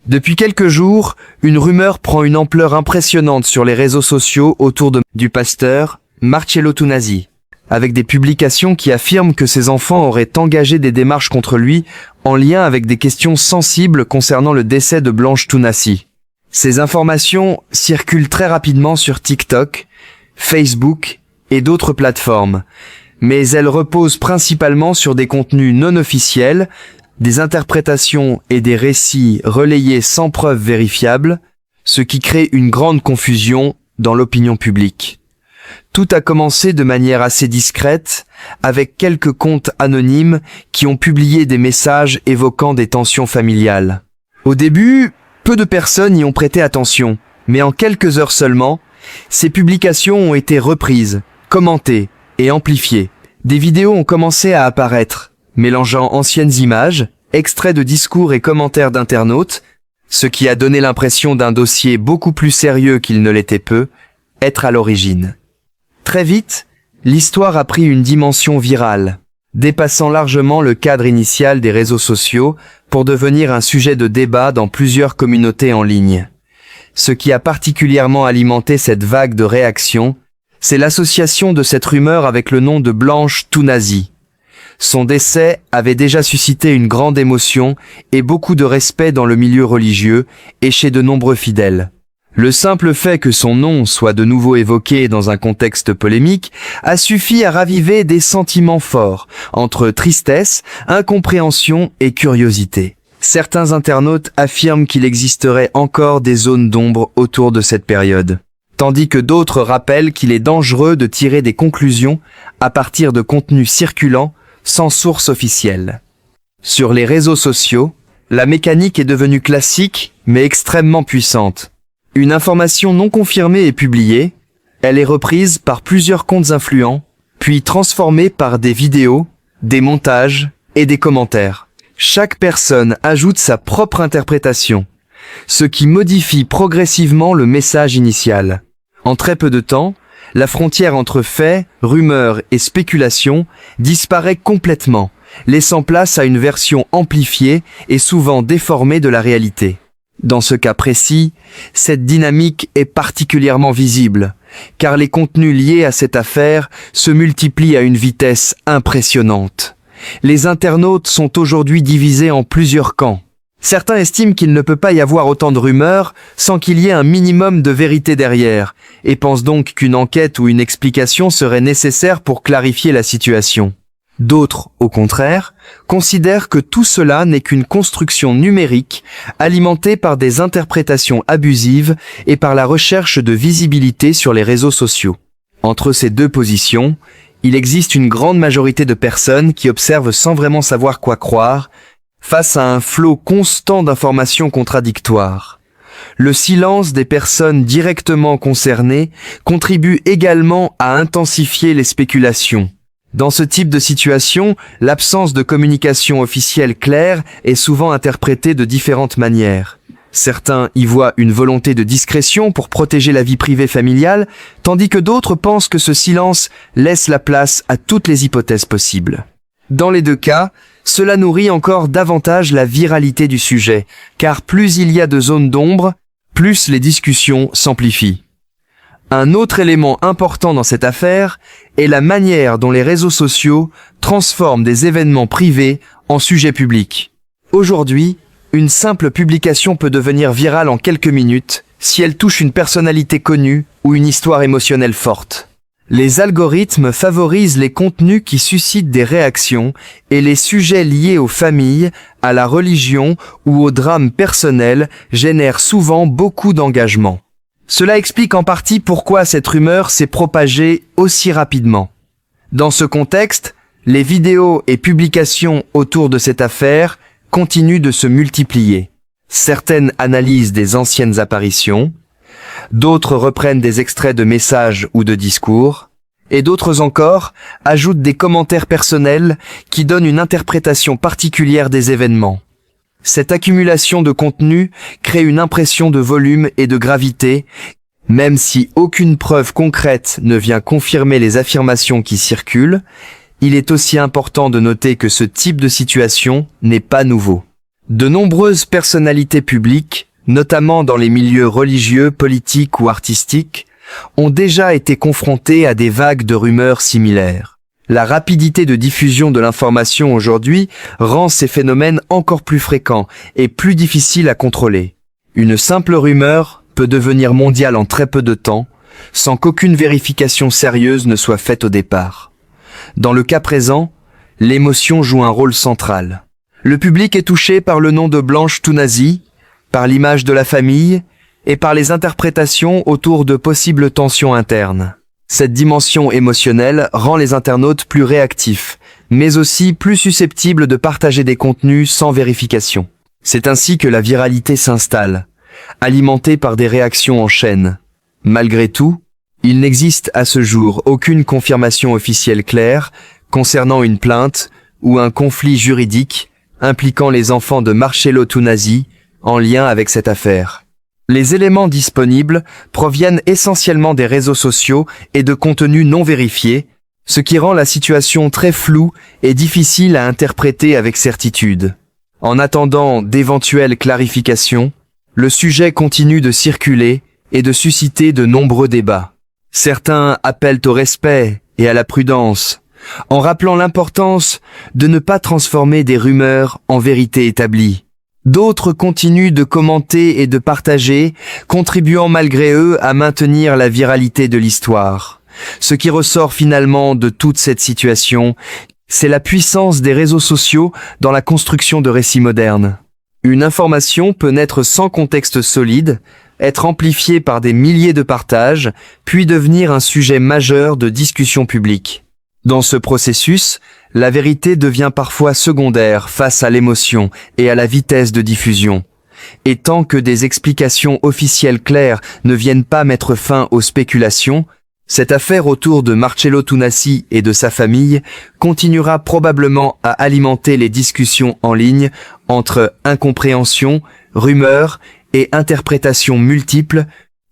Depuis quelques jours, une rumeur prend une ampleur impressionnante sur les réseaux sociaux autour du pasteur Marcello Tunasi, avec des publications qui affirment que ses enfants auraient engagé des démarches contre lui en lien avec des questions sensibles concernant le décès de Blanche Tunasi. Ces informations circulent très rapidement sur TikTok, Facebook et d'autres plateformes, mais elles reposent principalement sur des contenus non officiels, des interprétations et des récits relayés sans preuve vérifiable, ce qui crée une grande confusion dans l'opinion publique. Tout a commencé de manière assez discrète, avec quelques comptes anonymes qui ont publié des messages évoquant des tensions familiales. Au début, peu de personnes y ont prêté attention, mais en quelques heures seulement, ces publications ont été reprises, commentées et amplifiées. Des vidéos ont commencé à apparaître, mélangeant anciennes images, extraits de discours et commentaires d'internautes, ce qui a donné l'impression d'un dossier beaucoup plus sérieux qu'il ne l'était peu, être à l'origine. Très vite, l'histoire a pris une dimension virale, dépassant largement le cadre initial des réseaux sociaux pour devenir un sujet de débat dans plusieurs communautés en ligne. Ce qui a particulièrement alimenté cette vague de réactions, c'est l'association de cette rumeur avec le nom de Blanche Tunasi. Son décès avait déjà suscité une grande émotion et beaucoup de respect dans le milieu religieux et chez de nombreux fidèles. Le simple fait que son nom soit de nouveau évoqué dans un contexte polémique a suffi à raviver des sentiments forts, entre tristesse, incompréhension et curiosité. Certains internautes affirment qu'il existerait encore des zones d'ombre autour de cette période, tandis que d'autres rappellent qu'il est dangereux de tirer des conclusions à partir de contenus circulants sans source officielle. Sur les réseaux sociaux, la mécanique est devenue classique mais extrêmement puissante. Une information non confirmée est publiée, elle est reprise par plusieurs comptes influents, puis transformée par des vidéos, des montages et des commentaires. Chaque personne ajoute sa propre interprétation, ce qui modifie progressivement le message initial. En très peu de temps, la frontière entre faits, rumeurs et spéculations disparaît complètement, laissant place à une version amplifiée et souvent déformée de la réalité. Dans ce cas précis, cette dynamique est particulièrement visible, car les contenus liés à cette affaire se multiplient à une vitesse impressionnante. Les internautes sont aujourd'hui divisés en plusieurs camps. Certains estiment qu'il ne peut pas y avoir autant de rumeurs sans qu'il y ait un minimum de vérité derrière, et pensent donc qu'une enquête ou une explication serait nécessaire pour clarifier la situation. D'autres, au contraire, considèrent que tout cela n'est qu'une construction numérique alimentée par des interprétations abusives et par la recherche de visibilité sur les réseaux sociaux. Entre ces deux positions, il existe une grande majorité de personnes qui observent sans vraiment savoir quoi croire, face à un flot constant d'informations contradictoires. Le silence des personnes directement concernées contribue également à intensifier les spéculations. Dans ce type de situation, l'absence de communication officielle claire est souvent interprétée de différentes manières. Certains y voient une volonté de discrétion pour protéger la vie privée familiale, tandis que d'autres pensent que ce silence laisse la place à toutes les hypothèses possibles. Dans les deux cas, cela nourrit encore davantage la viralité du sujet, car plus il y a de zones d'ombre, plus les discussions s'amplifient. Un autre élément important dans cette affaire est la manière dont les réseaux sociaux transforment des événements privés en sujets publics. Aujourd'hui, une simple publication peut devenir virale en quelques minutes si elle touche une personnalité connue ou une histoire émotionnelle forte. Les algorithmes favorisent les contenus qui suscitent des réactions et les sujets liés aux familles, à la religion ou au drame personnel génèrent souvent beaucoup d'engagement. Cela explique en partie pourquoi cette rumeur s'est propagée aussi rapidement. Dans ce contexte, les vidéos et publications autour de cette affaire continuent de se multiplier. Certaines analysent des anciennes apparitions, d'autres reprennent des extraits de messages ou de discours, et d'autres encore ajoutent des commentaires personnels qui donnent une interprétation particulière des événements. Cette accumulation de contenu crée une impression de volume et de gravité, même si aucune preuve concrète ne vient confirmer les affirmations qui circulent. Il est aussi important de noter que ce type de situation n'est pas nouveau. De nombreuses personnalités publiques, notamment dans les milieux religieux, politiques ou artistiques, ont déjà été confrontées à des vagues de rumeurs similaires. La rapidité de diffusion de l'information aujourd'hui rend ces phénomènes encore plus fréquents et plus difficiles à contrôler. Une simple rumeur peut devenir mondiale en très peu de temps, sans qu'aucune vérification sérieuse ne soit faite au départ. Dans le cas présent, l'émotion joue un rôle central. Le public est touché par le nom de Blanche Tounazi, par l'image de la famille et par les interprétations autour de possibles tensions internes. Cette dimension émotionnelle rend les internautes plus réactifs, mais aussi plus susceptibles de partager des contenus sans vérification. C'est ainsi que la viralité s'installe, alimentée par des réactions en chaîne. Malgré tout, il n'existe à ce jour aucune confirmation officielle claire concernant une plainte ou un conflit juridique impliquant les enfants de Marcello Tounazi en lien avec cette affaire. Les éléments disponibles proviennent essentiellement des réseaux sociaux et de contenus non vérifiés, ce qui rend la situation très floue et difficile à interpréter avec certitude. En attendant d'éventuelles clarifications, le sujet continue de circuler et de susciter de nombreux débats. Certains appellent au respect et à la prudence, en rappelant l'importance de ne pas transformer des rumeurs en vérité établie. D'autres continuent de commenter et de partager, contribuant malgré eux à maintenir la viralité de l'histoire. Ce qui ressort finalement de toute cette situation, c'est la puissance des réseaux sociaux dans la construction de récits modernes. Une information peut naître sans contexte solide, être amplifiée par des milliers de partages, puis devenir un sujet majeur de discussion publique. Dans ce processus, la vérité devient parfois secondaire face à l'émotion et à la vitesse de diffusion. Et tant que des explications officielles claires ne viennent pas mettre fin aux spéculations, cette affaire autour de Marcello Tounazi et de sa famille continuera probablement à alimenter les discussions en ligne entre incompréhension, rumeurs et interprétations multiples,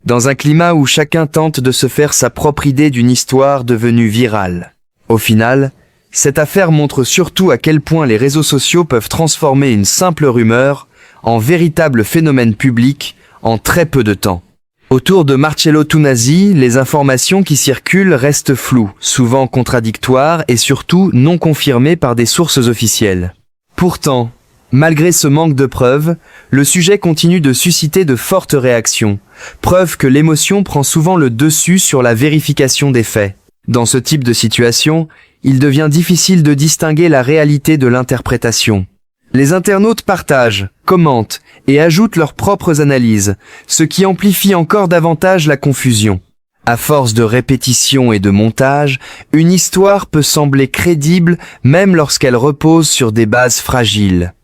dans un climat où chacun tente de se faire sa propre idée d'une histoire devenue virale. Au final, cette affaire montre surtout à quel point les réseaux sociaux peuvent transformer une simple rumeur en véritable phénomène public en très peu de temps. Autour de Marcello Tounazi, les informations qui circulent restent floues, souvent contradictoires et surtout non confirmées par des sources officielles. Pourtant, malgré ce manque de preuves, le sujet continue de susciter de fortes réactions, preuve que l'émotion prend souvent le dessus sur la vérification des faits. Dans ce type de situation, il devient difficile de distinguer la réalité de l'interprétation. Les internautes partagent, commentent et ajoutent leurs propres analyses, ce qui amplifie encore davantage la confusion. À force de répétition et de montage, une histoire peut sembler crédible même lorsqu'elle repose sur des bases fragiles.